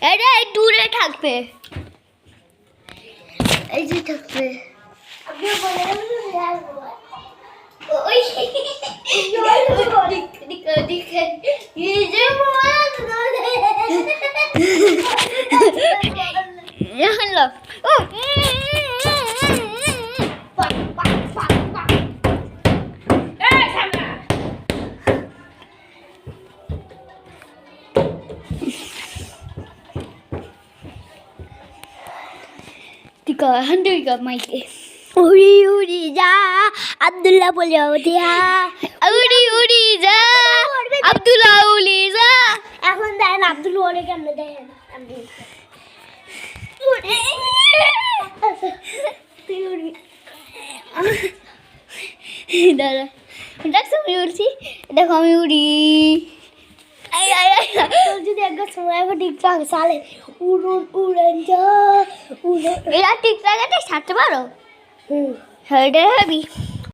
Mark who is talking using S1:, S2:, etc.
S1: এটা দূরে থাকবে, এই যে থাকবে। Tiga handuk ke Mike. Uri ja, Abdullah boleh dia. Uri ja, Abdullah uli ja. এখন দেন আব্দুল ওরে কেমনে দেন আমি দাদা দেখছো আমি উড়ছি, দেখো আমি উড়ি। যদি একবার সময় টিকটক চালে উড়ুন উড়েন যা উড়ে, এরা টিকটক ছাড়তে পারো? হুম, হ্যাঁ, এটা ভাবি।